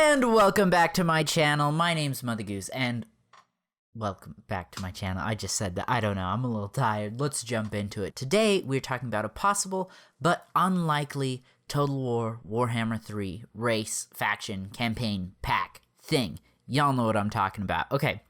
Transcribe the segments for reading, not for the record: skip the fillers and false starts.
And welcome back to my channel. My name's Mother Goose, and welcome back to my channel. I just said that. I don't know. I'm a little tired. Let's jump into it. Today, we're talking about a possible but unlikely Total War Warhammer 3 race, faction, campaign, pack, thing. Y'all know what I'm talking about. Okay,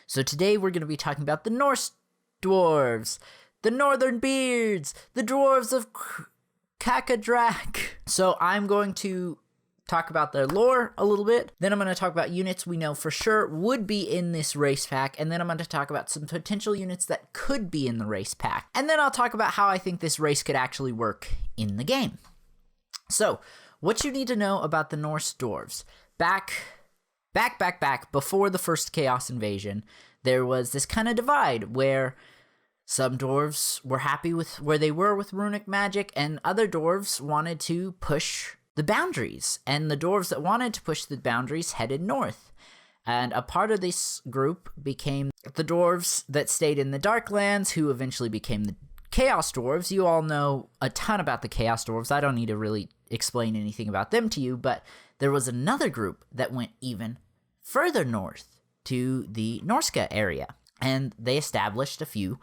so today we're going to be talking about the Norse Dwarves, the Northern Beards, the Dwarves of Kraka Drak. So I'm going to talk about their lore a little bit. Then I'm going to talk about units we know for sure would be in this race pack. And then I'm going to talk about some potential units that could be in the race pack. And then I'll talk about how I think this race could actually work in the game. So, what you need to know about the Norse Dwarves. Back before the first Chaos Invasion, there was this kind of divide where some dwarves were happy with where they were with runic magic, and other dwarves wanted to push the boundaries, and the dwarves that wanted to push the boundaries headed north. And a part of this group became the dwarves that stayed in the Darklands, who eventually became the Chaos Dwarves. You all know a ton about the Chaos Dwarves. I don't need to really explain anything about them to you, but there was another group that went even further north to the Norsca area, and they established a few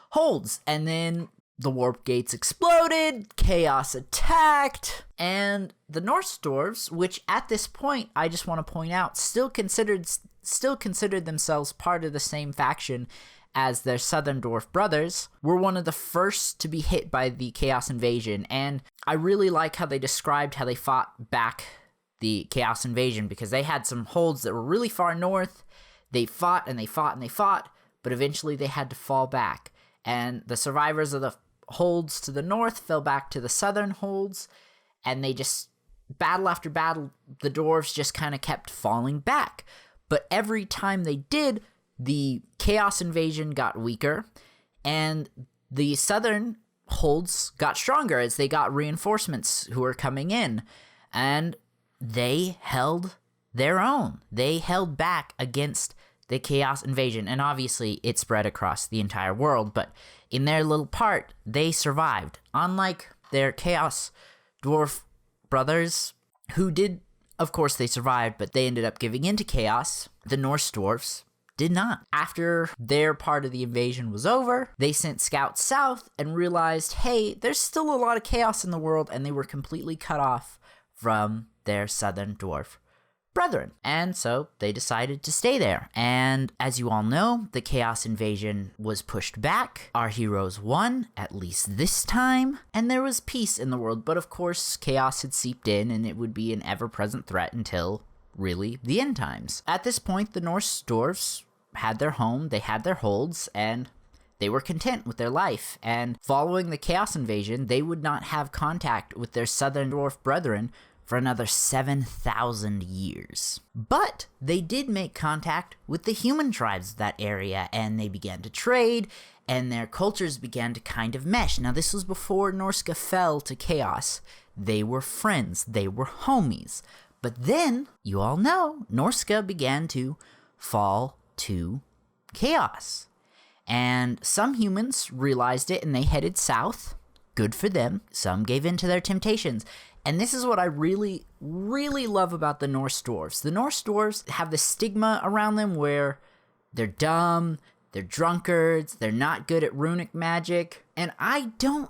holds, and then the warp gates exploded, chaos attacked, and the Norse Dwarves, which at this point, I just want to point out, still considered themselves part of the same faction as their southern dwarf brothers, were one of the first to be hit by the Chaos Invasion. And I really like how they described how they fought back the Chaos Invasion, because they had some holds that were really far north. They fought and they fought and they fought, but eventually they had to fall back. And the survivors of the holds to the north fell back to the southern holds, and they just, battle after battle, the dwarves just kind of kept falling back. But every time they did, the Chaos Invasion got weaker, and the southern holds got stronger as they got reinforcements who were coming in, and they held their own. They held back against the Chaos Invasion, and obviously it spread across the entire world, but in their little part, they survived. Unlike their Chaos Dwarf brothers, who did, of course they survived, but they ended up giving in to chaos, the Norse Dwarfs did not. After their part of the invasion was over, they sent scouts south and realized, hey, there's still a lot of chaos in the world, and they were completely cut off from their southern dwarf brethren. And so they decided to stay there. And as you all know, the Chaos Invasion was pushed back. Our heroes won, at least this time, and there was peace in the world. But of course, chaos had seeped in, and it would be an ever-present threat until, really, the end times. At this point, the Norse dwarves had their home, they had their holds, and they were content with their life. And following the Chaos Invasion, they would not have contact with their southern dwarf brethren for another 7,000 years. But they did make contact with the human tribes of that area, and they began to trade, and their cultures began to kind of mesh. Now, this was before Norsca fell to chaos. They were friends. They were homies. But then, you all know, Norsca began to fall to chaos. And some humans realized it, and they headed south. Good for them. Some gave in to their temptations. And this is what I really, really love about the Norse Dwarves. The Norse Dwarves have this stigma around them where they're dumb, they're drunkards, they're not good at runic magic. And I don't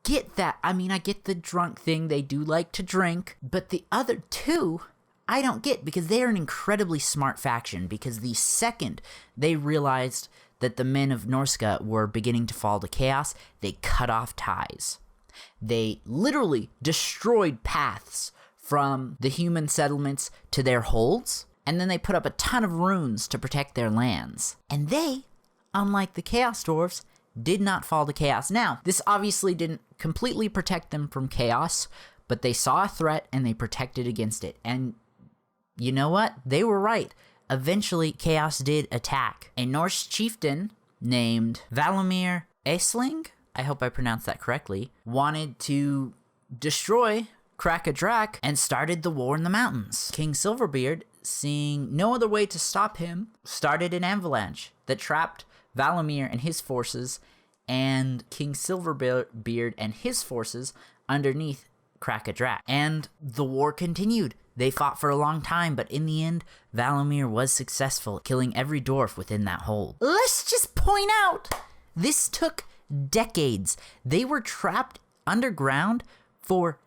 get that. I mean, I get the drunk thing, they do like to drink. But the other two, I don't get, because they are an incredibly smart faction. Because the second they realized that the men of Norsca were beginning to fall to chaos, they cut off ties. They literally destroyed paths from the human settlements to their holds, and then they put up a ton of runes to protect their lands. And they, unlike the Chaos Dwarves, did not fall to chaos. Now, this obviously didn't completely protect them from chaos, but they saw a threat and they protected against it. And you know what? They were right. Eventually, chaos did attack. A Norse chieftain named Valamir Aisling, I hope I pronounced that correctly, wanted to destroy Kraka Drak and started the war in the mountains. King Silverbeard, seeing no other way to stop him, started an avalanche that trapped Valamir and his forces and King Silverbeard and his forces underneath Kraka Drak. And the war continued. They fought for a long time, but in the end, Valamir was successful, killing every dwarf within that hold. Let's just point out, this took decades. They were trapped underground for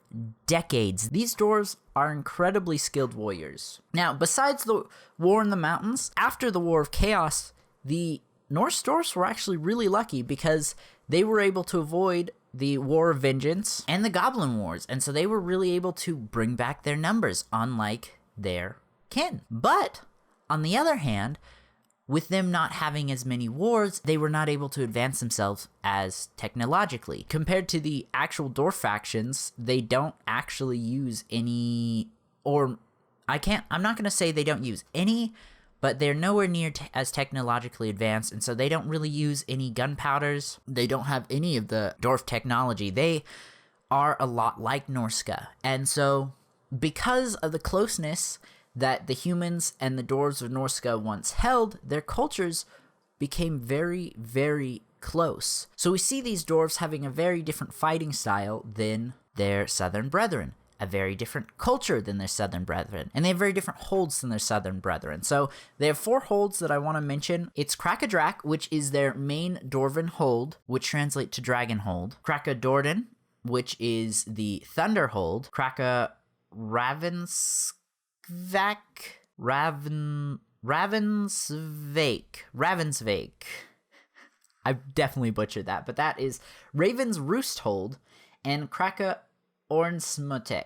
decades. These dwarves are incredibly skilled warriors. Now, besides the war in the mountains, after the War of Chaos, the Norse Dwarfs were actually really lucky because they were able to avoid the War of Vengeance and the Goblin Wars, and so they were really able to bring back their numbers, unlike their kin. But, on the other hand, with them not having as many wars, they were not able to advance themselves as technologically. Compared to the actual dwarf factions, they don't actually use any, or I'm not going to say they don't use any, but they're nowhere near as technologically advanced, and so they don't really use any gunpowders. They don't have any of the dwarf technology. They are a lot like Norsca, and so because of the closeness that the humans and the dwarves of Norsca once held, their cultures became very, very close. So we see these dwarves having a very different fighting style than their southern brethren, a very different culture than their southern brethren, and they have very different holds than their southern brethren. So they have 4 holds that I want to mention. It's Kraka Drak, which is their main dwarven hold, which translates to dragon hold. Kraka Dorden, which is the thunder hold. Kraka Ravensvake. I definitely butchered that, but that is Raven's Roost hold, and Kraka Ornsmotek,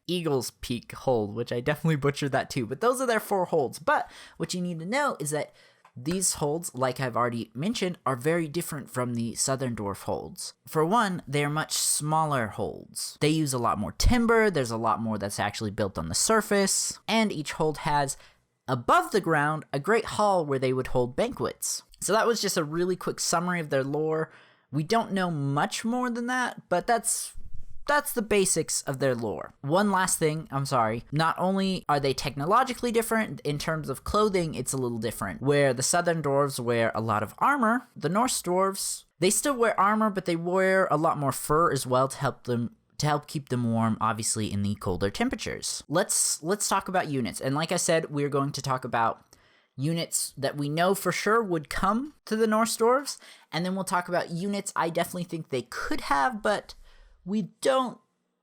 Eagle's Peak hold, which I definitely butchered that too. But those are their 4 holds. But what you need to know is that these holds, like I've already mentioned, are very different from the Southern Dwarf holds. For one, they are much smaller holds. They use a lot more timber, there's a lot more that's actually built on the surface, and each hold has, above the ground, a great hall where they would hold banquets. So that was just a really quick summary of their lore. We don't know much more than that, but that's the basics of their lore. One last thing, not only are they technologically different, in terms of clothing, it's a little different. Where the Southern Dwarves wear a lot of armor, the Norse Dwarves, they still wear armor, but they wear a lot more fur as well to help keep them warm, obviously, in the colder temperatures. Let's talk about units. And like I said, we're going to talk about units that we know for sure would come to the Norse Dwarves, and then we'll talk about units I definitely think they could have, but we don't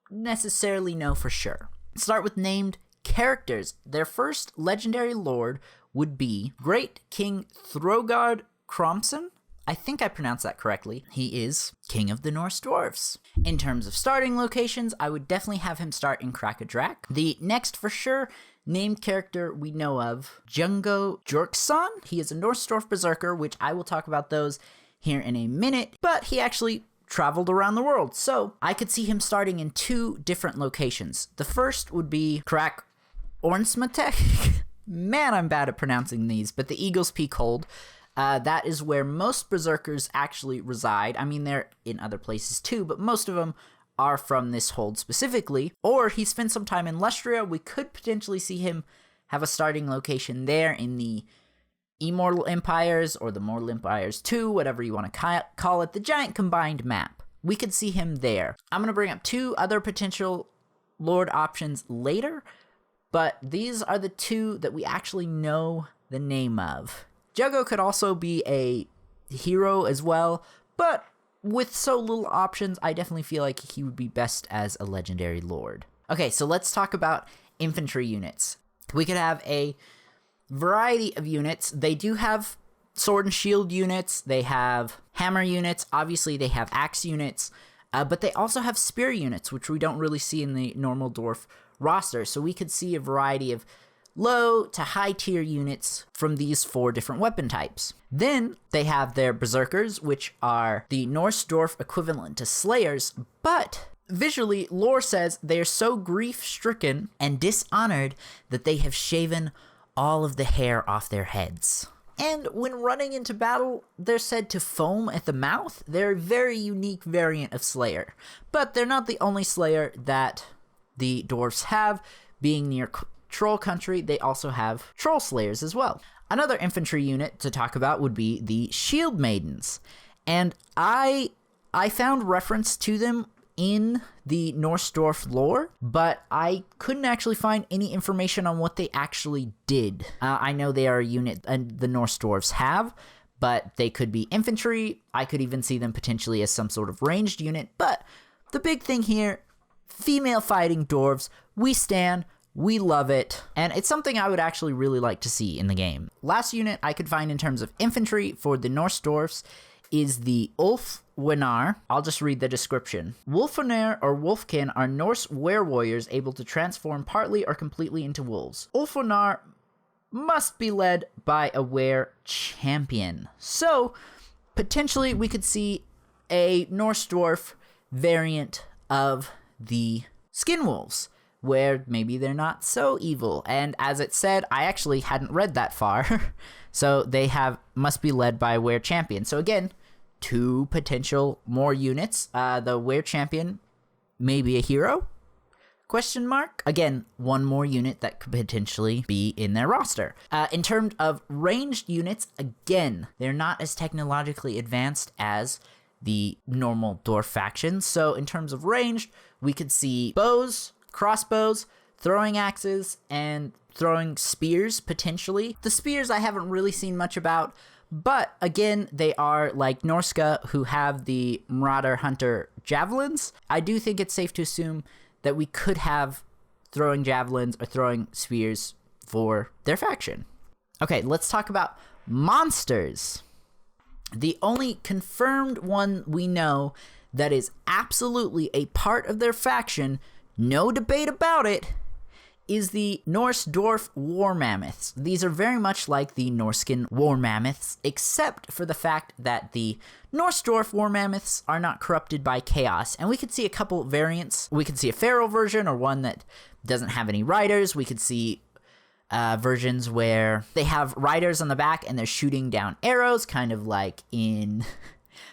necessarily know for sure. Let's start with named characters. Their first legendary lord would be Great King Thorgard Cromson. I think I pronounced that correctly. He is King of the Norse Dwarfs. In terms of starting locations, I would definitely have him start in Kraka Drak. The next for sure named character we know of, Jungo Jorkson. He is a Norse Dwarf Berserker, which I will talk about those here in a minute, but he actually traveled around the world, so I could see him starting in 2 different locations. The first would be Krak Ornsmotek. Man, I'm bad at pronouncing these, but the Eagle's Peak hold. That is where most Berserkers actually reside. I mean, they're in other places too, but most of them are from this hold specifically. Or he spent some time in Lustria. We could potentially see him have a starting location there in the Immortal Empires, or the Mortal Empires 2, whatever you want to call it, the giant combined map. We could see him there. I'm going to bring up 2 other potential lord options later, but these are the 2 that we actually know the name of. Juggo could also be a hero as well, but with so little options, I definitely feel like he would be best as a legendary lord. Okay, so let's talk about infantry units. We could have a variety of units. They do have sword and shield units, they have hammer units, obviously they have axe units, but they also have spear units, which we don't really see in the normal dwarf roster. So we could see a variety of low to high tier units from these 4 different weapon types. Then they have their Berserkers, which are the Norse dwarf equivalent to Slayers, but visually, lore says they are so grief-stricken and dishonored that they have shaven all of the hair off their heads. And when running into battle, they're said to foam at the mouth. They're a very unique variant of Slayer. But they're not the only Slayer that the dwarfs have. Being near Troll Country, they also have Troll Slayers as well. Another infantry unit to talk about would be the Shield Maidens. And I found reference to them in the Norse Dwarf lore, but I couldn't actually find any information on what they actually did. I know they are a unit and the Norse Dwarfs have, but they could be infantry. I could even see them potentially as some sort of ranged unit, but the big thing here, female fighting dwarves, we stand, we love it, and it's something I would actually really like to see in the game. Last unit I could find in terms of infantry for the Norse Dwarfs is the Ulfwenar. I'll just read the description. Wolfwenar or Wolfkin are Norse were-warriors able to transform partly or completely into wolves. Ulfwenar must be led by a were-champion. So, potentially we could see a Norse Dwarf variant of the Skin Wolves, where maybe they're not so evil. And as it said, I actually hadn't read that far. So they must be led by a were champion. So again, 2 potential more units. The were champion may be a hero? Question mark. Again, 1 more unit that could potentially be in their roster. In terms of ranged units, again, they're not as technologically advanced as the normal dwarf faction. So in terms of ranged, we could see bows, crossbows, throwing axes, and throwing spears, potentially. The spears I haven't really seen much about, but again, they are like Norsca, who have the Marauder Hunter javelins. I do think it's safe to assume that we could have throwing javelins or throwing spears for their faction. Okay, let's talk about monsters. The only confirmed one we know that is absolutely a part of their faction, no debate about it, is the Norse Dwarf War Mammoths. These are very much like the Norscan War Mammoths, except for the fact that the Norse Dwarf War Mammoths are not corrupted by chaos. And we could see a couple variants. We could see a feral version, or one that doesn't have any riders. We could see versions where they have riders on the back and they're shooting down arrows, kind of like in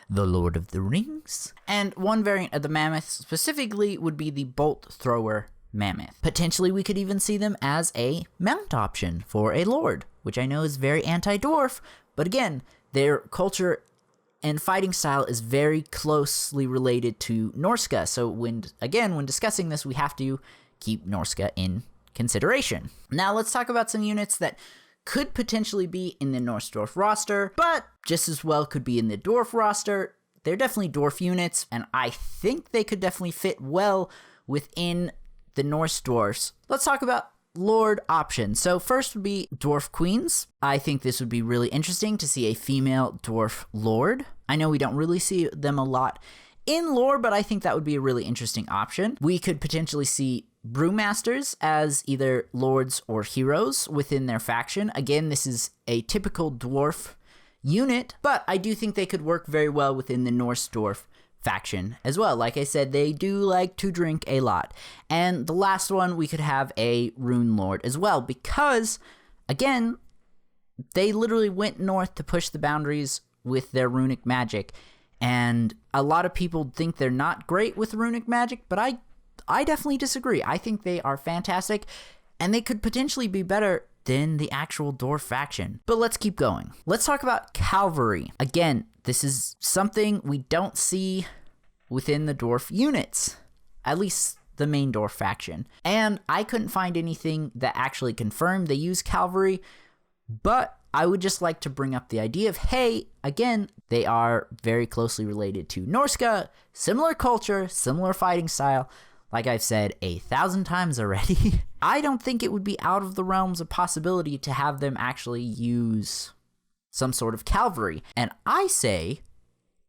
The Lord of the Rings. And one variant of the Mammoth specifically would be the Bolt Thrower Mammoth. Potentially we could even see them as a mount option for a lord, which I know is very anti-dwarf, but again, their culture and fighting style is very closely related to Norsca. So when discussing this, we have to keep Norsca in consideration. Now let's talk about some units that could potentially be in the Norse Dwarf roster, but just as well could be in the Dwarf roster. They're definitely Dwarf units, and I think they could definitely fit well within the Norse Dwarfs. Let's talk about Lord options. So first would be Dwarf Queens. I think this would be really interesting to see a female Dwarf Lord. I know we don't really see them a lot in lore, but I think that would be a really interesting option. We could potentially see Brewmasters as either lords or heroes within their faction. Again, this is a typical dwarf unit, but I do think they could work very well within the Norse Dwarf faction as well. Like I said, they do like to drink a lot. And the last one, we could have a Rune Lord as well, because again, they literally went north to push the boundaries with their runic magic. And a lot of people think they're not great with runic magic, but I definitely disagree. I think they are fantastic, and they could potentially be better than the actual dwarf faction. But let's keep going. Let's talk about cavalry. Again, this is something we don't see within the dwarf units, at least the main dwarf faction. And I couldn't find anything that actually confirmed they use cavalry, but I would just like to bring up the idea of, hey, again, they are very closely related to Norsca, similar culture, similar fighting style. Like I've said 1,000 times already, I don't think it would be out of the realms of possibility to have them actually use some sort of cavalry. And I say,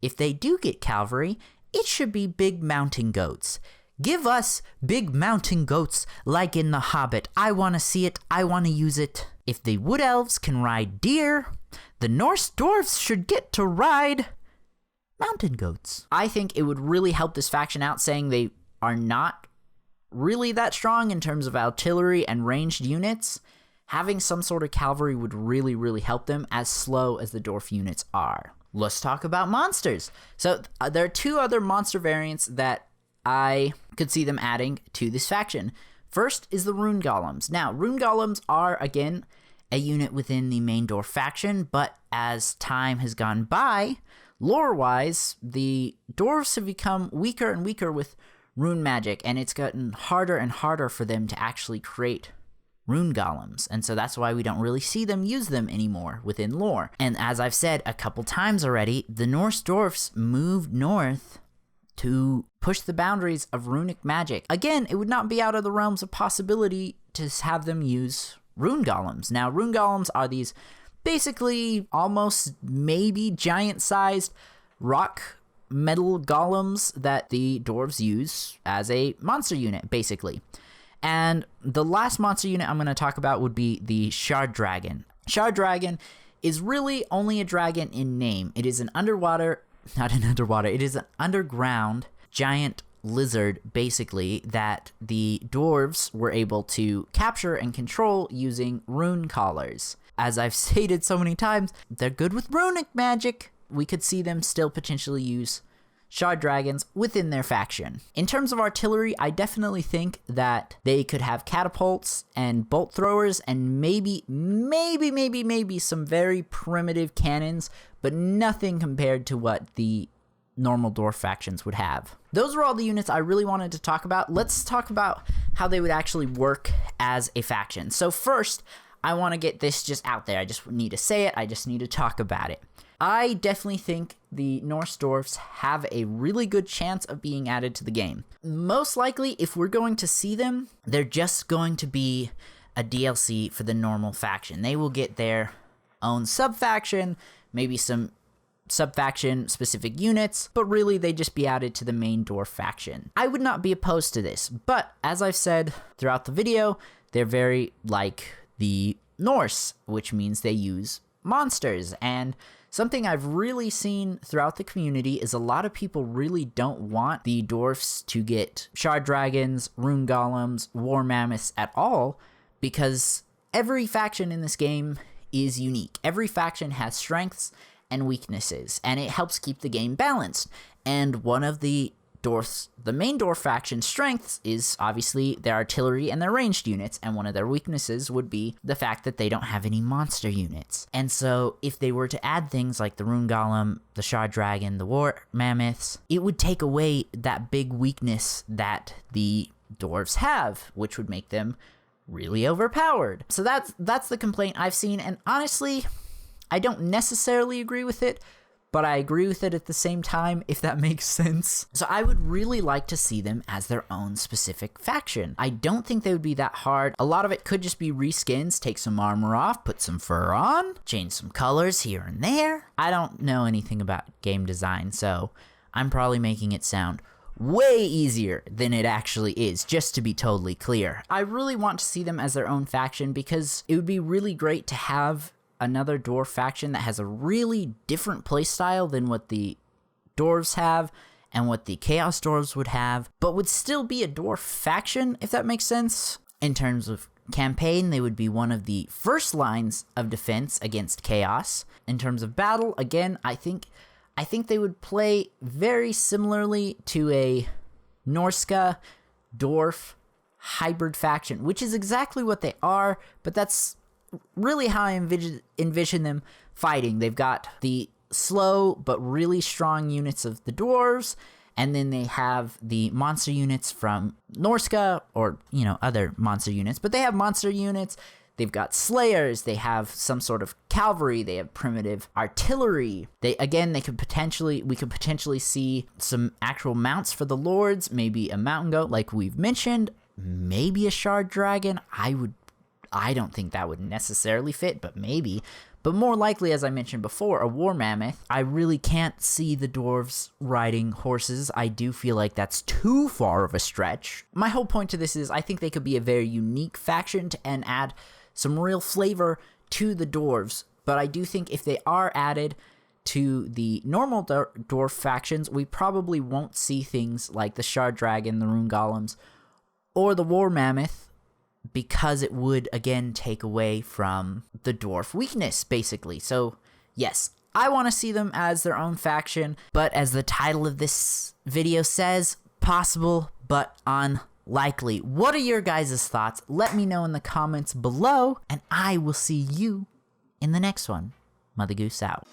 if they do get cavalry, it should be big mountain goats. Give us big mountain goats like in The Hobbit. I want to see it. I want to use it. If the wood elves can ride deer, the Norse dwarfs should get to ride mountain goats. I think it would really help this faction out, saying they are not really that strong in terms of artillery and ranged units. Having some sort of cavalry would really, really help them, as slow as the dwarf units are. Let's talk about monsters. So there are 2 other monster variants that I could see them adding to this faction. First is the Rune Golems. Now, Rune Golems are, again, a unit within the main dwarf faction, but as time has gone by, Lore-wise, the dwarves have become weaker and weaker with rune magic, and it's gotten harder and harder for them to actually create rune golems, and so that's why we don't really see them use them anymore within lore. And as I've said a couple times already, the Norse Dwarfs moved north to push the boundaries of runic magic. Again, it would not be out of the realms of possibility to have them use rune golems. Now, rune golems are these basically almost maybe giant-sized rock metal golems that the dwarves use as a monster unit, basically. And the last monster unit I'm going to talk about would be the Shard Dragon. Shard Dragon is really only a dragon in name. It is an it is an underground giant lizard, basically, that the dwarves were able to capture and control using rune collars. As I've stated so many times, they're good with runic magic. We could see them still potentially use Shard Dragons within their faction. In terms of artillery, I definitely think that they could have catapults and bolt throwers and maybe some very primitive cannons, but nothing compared to what the normal dwarf factions would have. Those were all the units I really wanted to talk about. Let's talk about how they would actually work as a faction. So first, I want to get this just out there. I just need to say it. I just need to talk about it. I definitely think the Norse Dwarfs have a really good chance of being added to the game. Most likely, if we're going to see them, they're just going to be a DLC for the normal faction. They will get their own sub-faction, maybe some sub-faction specific units, but really they just be added to the main dwarf faction. I would not be opposed to this, but as I've said throughout the video, they're very like the Norse, which means they use monsters. And something I've really seen throughout the community is a lot of people really don't want the dwarfs to get shard dragons, rune golems, war mammoths at all, because every faction in this game is unique. Every faction has strengths and weaknesses, and it helps keep the game balanced. And one of the main dwarf faction's strengths is obviously their artillery and their ranged units, and one of their weaknesses would be the fact that they don't have any monster units. And so if they were to add things like the rune golem, the shard dragon, the war mammoths, it would take away that big weakness that the dwarves have, which would make them really overpowered. So that's the complaint I've seen, and honestly, I don't necessarily agree with it, but I agree with it at the same time, if that makes sense. So I would really like to see them as their own specific faction. I don't think they would be that hard. A lot of it could just be reskins, take some armor off, put some fur on, change some colors here and there. I don't know anything about game design, so I'm probably making it sound way easier than it actually is, just to be totally clear. I really want to see them as their own faction because it would be really great to have another dwarf faction that has a really different playstyle than what the dwarves have and what the chaos dwarves would have, but would still be a dwarf faction, if that makes sense. In terms of campaign, they would be one of the first lines of defense against chaos. In terms of battle, again, I think they would play very similarly to a Norsca dwarf hybrid faction, which is exactly what they are, but that's really how I envision them fighting. They've got the slow but really strong units of the dwarves, and then they have the monster units from Norsca, or, other monster units, but they have monster units. They've got slayers, they have some sort of cavalry, they have primitive artillery. We could potentially see some actual mounts for the lords, maybe a mountain goat like we've mentioned, maybe a shard dragon. I don't think that would necessarily fit, but maybe. But more likely, as I mentioned before, a war mammoth. I really can't see the dwarves riding horses. I do feel like that's too far of a stretch. My whole point to this is I think they could be a very unique faction and add some real flavor to the dwarves. But I do think if they are added to the normal dwarf factions, we probably won't see things like the shard dragon, the rune golems, or the war mammoth, because it would, again, take away from the dwarf weakness, basically. So, yes, I want to see them as their own faction, but as the title of this video says, possible but unlikely. What are your guys' thoughts? Let me know in the comments below, and I will see you in the next one. Mother Goose out.